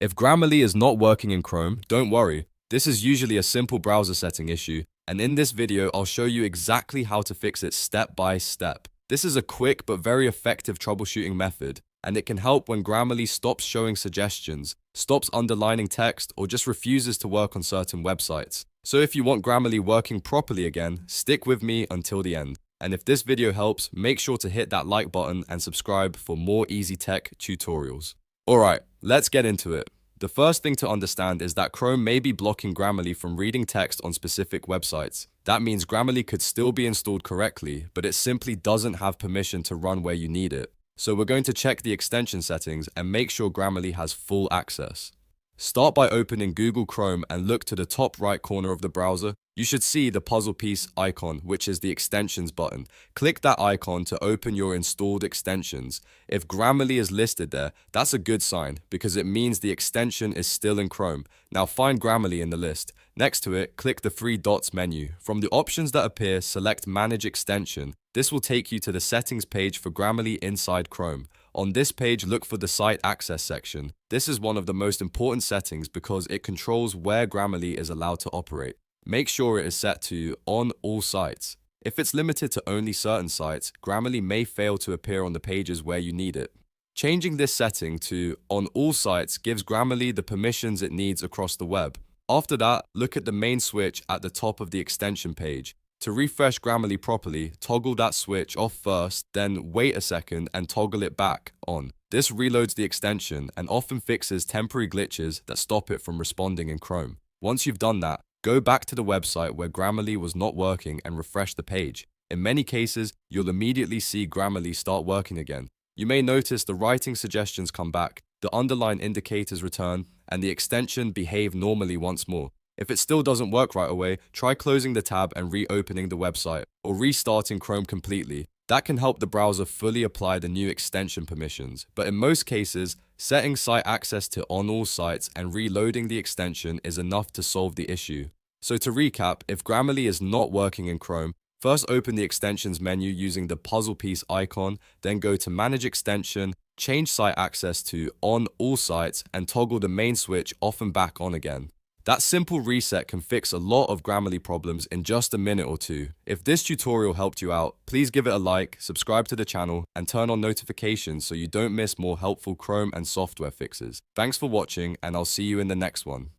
If Grammarly is not working in Chrome, don't worry. This is usually a simple browser setting issue, and in this video, I'll show you exactly how to fix it step by step. This is a quick but very effective troubleshooting method, and it can help when Grammarly stops showing suggestions, stops underlining text, or just refuses to work on certain websites. So if you want Grammarly working properly again, stick with me until the end. And if this video helps, make sure to hit that like button and subscribe for more easy tech tutorials. Alright, let's get into it. The first thing to understand is that Chrome may be blocking Grammarly from reading text on specific websites. That means Grammarly could still be installed correctly, but it simply doesn't have permission to run where you need it. So we're going to check the extension settings and make sure Grammarly has full access. Start by opening Google Chrome and look to the top right corner of the browser. You should see the puzzle piece icon, which is the extensions button. Click that icon to open your installed extensions. If Grammarly is listed there, that's a good sign because it means the extension is still in Chrome. Now find Grammarly in the list. Next to it, click the three dots menu. From the options that appear, select Manage Extension. This will take you to the settings page for Grammarly inside Chrome. On this page, look for the Site Access section. This is one of the most important settings because it controls where Grammarly is allowed to operate. Make sure it is set to On All Sites. If it's limited to only certain sites, Grammarly may fail to appear on the pages where you need it. Changing this setting to On All Sites gives Grammarly the permissions it needs across the web. After that, look at the main switch at the top of the extension page. To refresh Grammarly properly, toggle that switch off first, then wait a second and toggle it back on. This reloads the extension and often fixes temporary glitches that stop it from responding in Chrome. Once you've done that, go back to the website where Grammarly was not working and refresh the page. In many cases, you'll immediately see Grammarly start working again. You may notice the writing suggestions come back, the underline indicators return, and the extension behave normally once more. If it still doesn't work right away, try closing the tab and reopening the website, or restarting Chrome completely. That can help the browser fully apply the new extension permissions. But in most cases, setting site access to on all sites and reloading the extension is enough to solve the issue. So to recap, if Grammarly is not working in Chrome, first open the extensions menu using the puzzle piece icon, then go to Manage Extension, change site access to On All Sites, and toggle the main switch off and back on again. That simple reset can fix a lot of Grammarly problems in just a minute or two. If this tutorial helped you out, please give it a like, subscribe to the channel, and turn on notifications so you don't miss more helpful Chrome and software fixes. Thanks for watching, and I'll see you in the next one.